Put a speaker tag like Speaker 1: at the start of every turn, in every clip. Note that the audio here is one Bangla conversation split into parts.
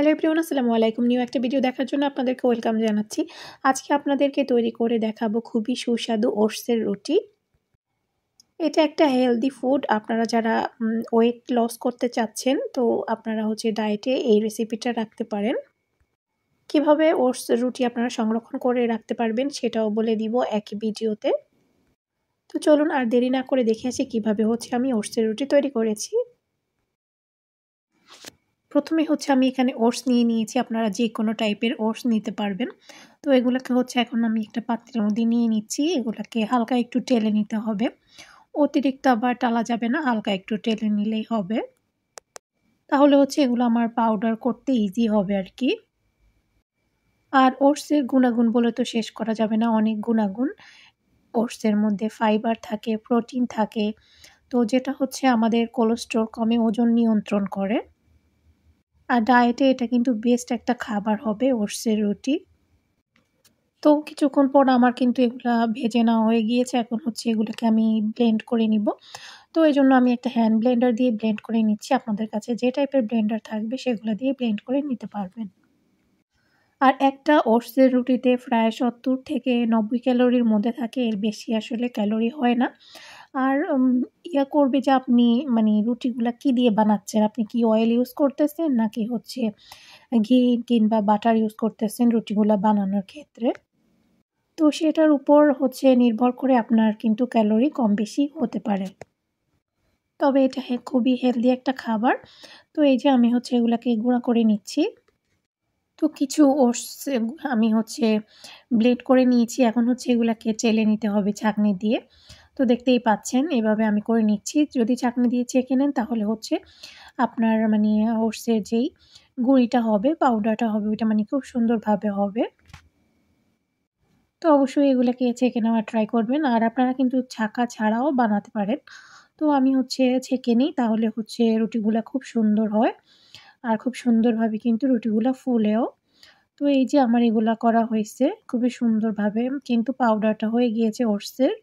Speaker 1: হ্যালো এভরিওয়ান, আসসালামু আলাইকুম। নিউ একটা ভিডিও দেখার জন্য আপনাদেরকে ওয়েলকাম জানাচ্ছি। আজকে আপনাদেরকে তৈরি করে দেখাবো খুবই সুস্বাদু ওটসের রুটি। এটা একটা হেলদি ফুড। আপনারা যারা ওয়েট লস করতে চাচ্ছেন, তো আপনারা ডায়েটে এই রেসিপিটা রাখতে পারেন। কিভাবে ওটস রুটি আপনারা সংরক্ষণ করে রাখতে পারবেন সেটাও বলে দিব একই ভিডিওতে। তো চলুন আর দেরি না করে দেখে আসি কীভাবে আমি ওটসের রুটি তৈরি করেছি। প্রথমে আমি এখানে ওটস নিয়ে নিয়েছি। আপনারা যে কোনো টাইপের ওটস নিতে পারবেন। তো এগুলোকে এখন আমি একটা পাত্রের মধ্যে নিয়ে নিচ্ছি। এগুলাকে হালকা একটু টেলে নিতে হবে। অতিরিক্ত আবার টালা যাবে না, হালকা একটু টেলে নিলেই হবে। তাহলে এগুলো আমার পাউডার করতে ইজি হবে আর কি। আর ওটসের গুণাগুণ বলে তো শেষ করা যাবে না, অনেক গুণাগুণ। ওটসের মধ্যে ফাইবার থাকে, প্রোটিন থাকে। তো যেটা আমাদের কোলেস্টেরল কমে, ওজন নিয়ন্ত্রণ করে। আর ডায়েটে এটা কিন্তু বেস্ট একটা খাবার হবে ওটসের রুটি। তো কিছুক্ষণ পর আমার কিন্তু এগুলা ভেজে নেওয়া হয়ে গিয়েছে। এখন এগুলোকে আমি ব্লেন্ড করে নিব। তো এজন্য আমি একটা হ্যান্ড ব্লেন্ডার দিয়ে ব্লেন্ড করে নিচ্ছি। আপনাদের কাছে যে টাইপের ব্লেন্ডার থাকবে সেগুলো দিয়ে ব্লেন্ড করে নিতে পারবেন। আর একটা ওটসের রুটিতে প্রায় ৭০ থেকে ৯০ ক্যালোরির মধ্যে থাকে, এর বেশি আসলে ক্যালোরি হয় না। আর করবে যে আপনি রুটিগুলা কি দিয়ে বানাচ্ছেন, আপনি কি অয়েল ইউজ করতেছেন নাকি ঘি কিংবা বাটার ইউজ করতেছেন রুটিগুলা বানানোর ক্ষেত্রে। তো সেটার উপর নির্ভর করে আপনার কিন্তু ক্যালোরি কম বেশি হতে পারে। তবে এটা খুবই হেলদি একটা খাবার। তো এই যে আমি এগুলাকে গুঁড়া করে নিচ্ছি। তো কিছু ওটস আমি ব্লেন্ড করে নিয়েছি। এখন এগুলাকে চেলে নিতে হবে ছাঁকনি দিয়ে। তো দেখতেই পাচ্ছেন এভাবে আমি করে নিচ্ছি। যদি ছাঁকনি দিয়ে ছেঁকে নেন তাহলে আপনার ওটসের যেই গুঁড়িটা হবে, পাউডারটা হবে, ওইটা খুব সুন্দরভাবে হবে। তো অবশ্যই এগুলাকে ছেঁকে নেওয়ার ট্রাই করবেন। আর আপনারা কিন্তু ছাঁকা ছাড়াও বানাতে পারেন। তো আমি ছেঁকে নিই, তাহলে রুটিগুলা খুব সুন্দর হয়। আর খুব সুন্দরভাবে কিন্তু রুটিগুলা ফুলেও। তো এই যে আমার এগুলা করা হয়েছে খুবই সুন্দরভাবে, কিন্তু পাউডারটা হয়ে গিয়েছে ওটসের।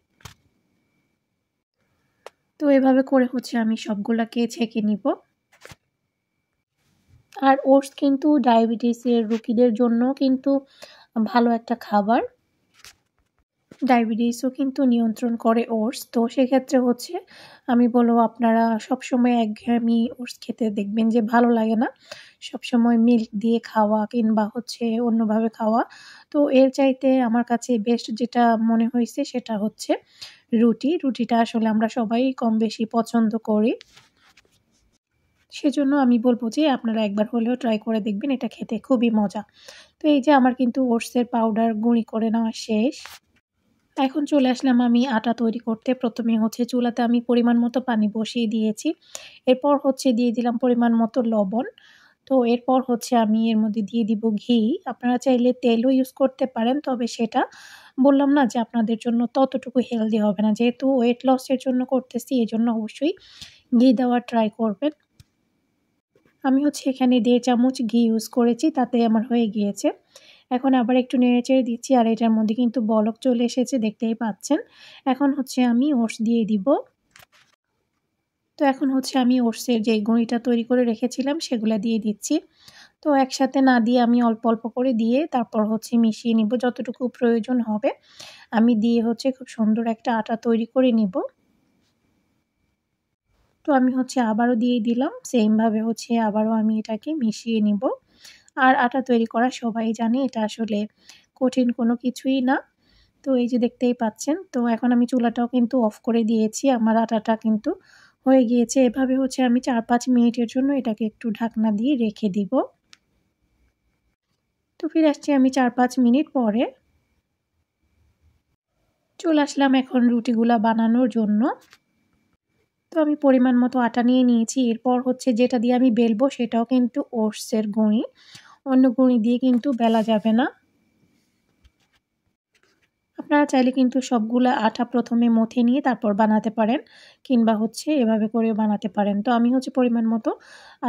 Speaker 1: তো এভাবে করে আমি সবগুলাকে ছেঁকে নিব। আর ওটস কিন্তু ডায়াবেটিসের রোগীদের জন্য কিন্তু ভালো একটা খাবার। ডায়াবেটিসও কিন্তু নিয়ন্ত্রণ করে ওটস। তো সেক্ষেত্রে আমি বলব আপনারা সবসময় একঘেয়েমি ওটস খেতে দেখবেন যে ভালো লাগে না। সবসময় মিল্ক দিয়ে খাওয়া কিংবা অন্যভাবে খাওয়া। তো এর চাইতে আমার কাছে বেস্ট যেটা মনে হয়েছে সেটা রুটি। রুটিটা আসলে আমরা সবাই কম বেশি পছন্দ করি। সেজন্য আমি বলব যে আপনারা একবার হলেও ট্রাই করে দেখবেন, এটা খেতে খুবই মজা। তো এই যে আমার কিন্তু ওটসের পাউডার গুঁড়ি করে নেওয়া শেষ। এখন চলে আসলাম আমি আটা তৈরি করতে। প্রথমে চুলাতে আমি পরিমাণ মতো পানি বসিয়ে দিয়েছি। এরপর দিয়ে দিলাম পরিমাণ মতো লবণ। তো এরপর আমি এর মধ্যে দিয়ে দিব ঘি। আপনারা চাইলে তেলও ইউজ করতে পারেন। তবে সেটা বললাম না যে আপনাদের জন্য ততটুকু হেলদি হবে না। যেহেতু ওয়েট লসের জন্য করতেছি, এজন্য অবশ্যই ঘি দেওয়ার ট্রাই করবেন। আমি এখানে 1.5 চামচ ঘি ইউজ করেছি, তাতে আমার হয়ে গিয়েছে। এখন আবার একটু নেড়েচেড়ে দিচ্ছি আর এটার মধ্যে কিন্তু বলক চলে এসেছে, দেখতেই পাচ্ছেন। এখন আমি ওটস দিয়ে দিব। তো এখন আমি ওটসের যে গুঁড়িটা তৈরি করে রেখেছিলাম সেগুলা দিয়ে দিচ্ছি। তো একসাথে না দিয়ে আমি অল্প অল্প করে দিয়ে তারপর মিশিয়ে নিব যতটুকু প্রয়োজন হবে। আমি দিয়ে খুব সুন্দর একটা আটা তৈরি করে নিব। তো আমি আবারও দিয়ে দিলাম। সেমভাবে আবারও আমি এটাকে মিশিয়ে নিব। আর আটা তৈরি করা সবাই জানে, এটা আসলে কঠিন কোনো কিছুই না। তো এই যে দেখতেই পাচ্ছেন। তো এখন আমি চুলাটাও কিন্তু অফ করে দিয়েছি। আমার আটাটা কিন্তু হয়ে গিয়েছে। এভাবে আমি ৪-৫ মিনিটের জন্য এটাকে একটু ঢাকনা দিয়ে রেখে দিব। তো ফিরে আসছি আমি ৪-৫ মিনিট পরে। চলে আসলাম এখন রুটিগুলা বানানোর জন্য। তো আমি পরিমাণ মতো আটা নিয়ে নিয়েছি। এরপর যেটা দিয়ে আমি বেলবো সেটাও কিন্তু ওটসের গুঁড়ি। অন্য গুঁড়ি দিয়ে কিন্তু বেলা যাবে না। আপনারা চাইলে কিন্তু সবগুলা আটা প্রথমে মথে নিয়ে তারপর বানাতে পারেন, কিংবা এভাবে করেও বানাতে পারেন। তো আমি পরিমাণ মতো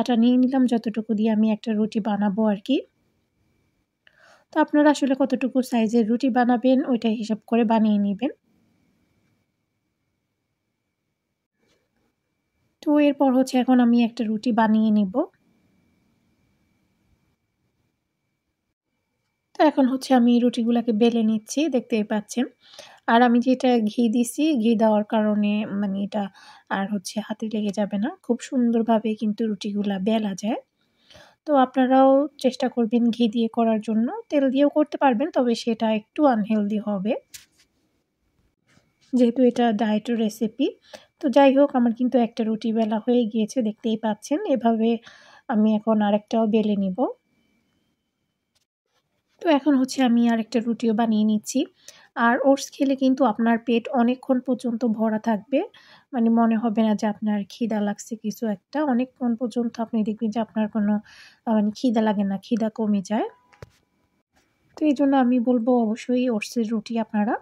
Speaker 1: আটা নিয়ে নিলাম, যতটুকু দিয়ে আমি একটা রুটি বানাবো আর কি। তো আপনারা আসলে কতটুকু সাইজের রুটি বানাবেন ওইটা হিসাব করে বানিয়ে নেবেন। তো এরপর এখন আমি একটা রুটি বানিয়ে নিব। এখন হচ্ছে আমি রুটিগুলাকে বেলে নিচ্ছি, দেখতেই পাচ্ছেন। আর আমি যেটা ঘি দিছি, ঘি দেওয়ার কারণে মানে এটা আর হচ্ছে হাতে লেগে যাবে না। খুব সুন্দরভাবে কিন্তু রুটিগুলা বেলা যায়। তো আপনারাও চেষ্টা করবেন ঘি দিয়ে করার জন্য। তেল দিয়েও করতে পারবেন, তবে সেটা একটু আনহেলদি হবে। যেহেতু এটা ডায়েটের রেসিপি। তো যাই হোক, আমার কিন্তু একটা রুটি বেলা হয়ে গিয়েছে, দেখতেই পাচ্ছেন। এভাবে আমি এখন আরেকটাও বেলে নিব। তো এখন হচ্ছে আমি আরেকটা রুটিও বানিয়ে নিচ্ছি। আর ওটস খেলে কিন্তু আপনার পেট অনেকক্ষণ পর্যন্ত ভরা থাকবে। মানে মনে হবে না যে আপনার খিদা লাগছে কিছু একটা। অনেকক্ষণ পর্যন্ত আপনি দেখবেন যে আপনার কোনো মানে খিদা লাগে না, খিদা কমে যায়। তো এইজন্য আমি বলব অবশ্যই ওটসের রুটি আপনারা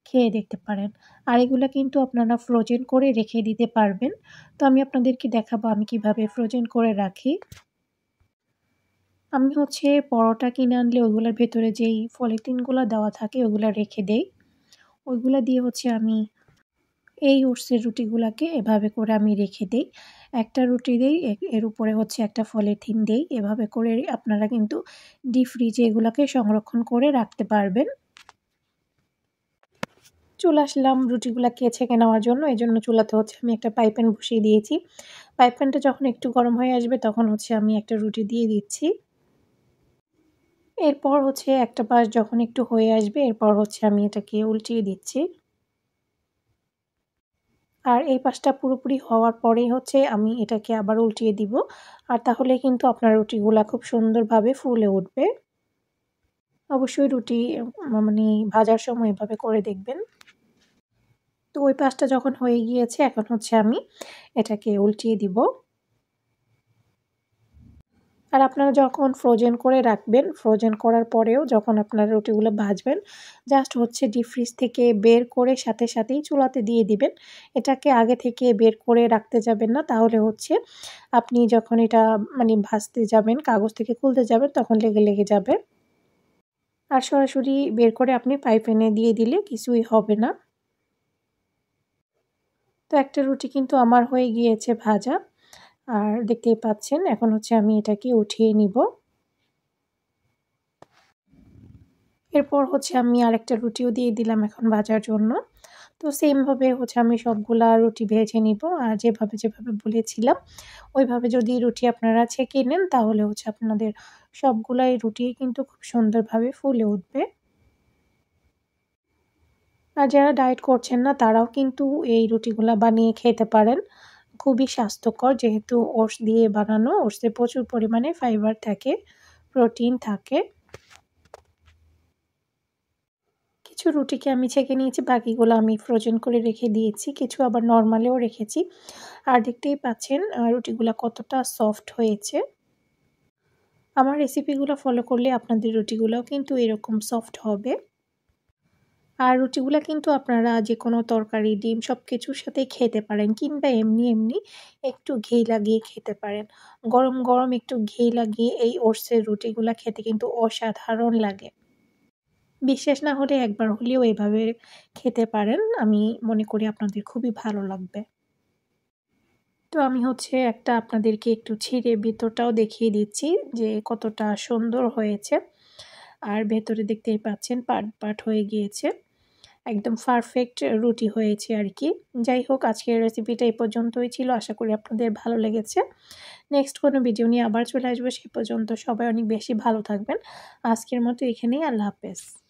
Speaker 1: খেয়ে দেখতে পারেন। আর এগুলা কিন্তু আপনারা ফ্রোজেন করে রেখে দিতে পারবেন। তো আমি আপনাদেরকে দেখাবো আমি কিভাবে ফ্রোজেন করে রাখি। আমি হচ্ছে পরোটা কিনে আনলে ওগুলার ভেতরে যেই পলিথিনগুলা দেওয়া থাকে ওগুলা রেখে দেই। ওইগুলা দিয়ে হচ্ছে আমি এই ওটসের রুটিগুলাকে এভাবে করে আমি রেখে দেই। একটা রুটি দেই, এর উপরে হচ্ছে একটা পলিথিন দেই। এভাবে করে আপনারা কিন্তু ডিপ ফ্রিজে এগুলাকে সংরক্ষণ করে রাখতে পারবেন। চলে আসলাম রুটিগুলাকে ছেঁকে নেওয়ার জন্য। এজন্য চুলাতে হচ্ছে আমি একটা ফ্রাই প্যান বসিয়ে দিয়েছি। ফ্রাই প্যানটা যখন একটু গরম হয়ে আসবে তখন হচ্ছে আমি একটা রুটি দিয়ে দিচ্ছি। এরপর হচ্ছে একটা পাশ যখন একটু হয়ে আসবে এরপর হচ্ছে আমি এটাকে উল্টিয়ে দিচ্ছি। আর এই পাশটা পুরোপুরি হওয়ার পরেই হচ্ছে আমি এটাকে আবার উল্টিয়ে দিব। আর তাহলে কিন্তু আপনার রুটিগুলা খুব সুন্দরভাবে ফুলে উঠবে। অবশ্যই রুটি মানে ভাজার সময় এভাবে করে দেখবেন। তো ওই পাশটা যখন হয়ে গিয়েছে এখন হচ্ছে আমি এটাকে উল্টিয়ে দিব। আর আপনারা যখন ফ্রোজেন করে রাখবেন, ফ্রোজেন করার পরেও যখন আপনারা রুটিগুলো ভাজবেন, জাস্ট হচ্ছে ডিপ ফ্রিজ থেকে বের করে সাথে সাথেই চুলাতে দিয়ে দিবেন। এটাকে আগে থেকে বের করে রাখতে যাবেন না, তাহলে হচ্ছে আপনি যখন এটা মানে ভাজতে যাবেন, কাগজ থেকে খুলতে যাবেন তখন লেগে যাবে। আর সরাসরি বের করে আপনি ফ্রাই প্যানে দিয়ে দিলে কিছুই হবে না। তো একটা রুটি কিন্তু আমার হয়ে গিয়েছে ভাজা। আর দেখতেই পাচ্ছেন এখন হচ্ছে আমি এটাকে উঠিয়ে নিব। এরপর হচ্ছে আমি আরেকটা রুটিও দিয়ে দিলাম এখন ভাজার জন্য। তো সেমভাবে হচ্ছে আমি সবগুলা রুটি ভেজে নিব। আর যেভাবে বলেছিলাম ওইভাবে যদি রুটি আপনারা ছেঁকে নেন তাহলে হচ্ছে আপনাদের সবগুলাই রুটি কিন্তু খুব সুন্দরভাবে ফুলে উঠবে। আর যারা ডায়েট করছেন না তারাও কিন্তু এই রুটিগুলা বানিয়ে খেতে পারেন। খুবই স্বাস্থ্যকর, যেহেতু ওটস দিয়ে বানানো, ওটসে প্রচুর পরিমাণে ফাইবার থাকে, প্রোটিন থাকে। কিছু রুটিকে আমি ছেঁকে নিয়েছি, বাকিগুলো আমি ফ্রোজেন করে রেখে দিয়েছি, কিছু আবার নরমালেও রেখেছি। আর দেখতেই পাচ্ছেন রুটিগুলা কতটা সফট হয়েছে। আমার রেসিপিগুলো ফলো করলে আপনাদের রুটিগুলোও কিন্তু এরকম সফট হবে। আর রুটিগুলা কিন্তু আপনারা যেকোনো তরকারি, ডিম সব কিছুর সাথেই খেতে পারেন, কিংবা এমনি একটু ঘি লাগিয়ে খেতে পারেন। গরম গরম একটু ঘি লাগিয়ে এই ওটসের রুটিগুলা খেতে কিন্তু অসাধারণ লাগে। বিশ্বাস না হলে একবার হলেও এভাবে খেতে পারেন। আমি মনে করি আপনাদের খুবই ভালো লাগবে। তো আমি হচ্ছে একটা আপনাদেরকে একটু ছিঁড়ে ভেতরটাও দেখিয়ে দিচ্ছি যে কতটা সুন্দর হয়েছে। আর ভেতরে দেখতেই পাচ্ছেন পাট হয়ে গিয়েছে। একদম পারফেক্ট রুটি হয়েছে আরকি। যাই হোক, আজকের রেসিপিটা এই পর্যন্তই ছিল। আশা করি আপনাদের ভালো লেগেছে। নেক্সট কোনো ভিডিও নিয়ে আবার চলে আসবো। সে পর্যন্ত সবাই অনেক বেশি ভালো থাকবেন। আজকের মতো এখানেই, আল্লাহ হাফেজ।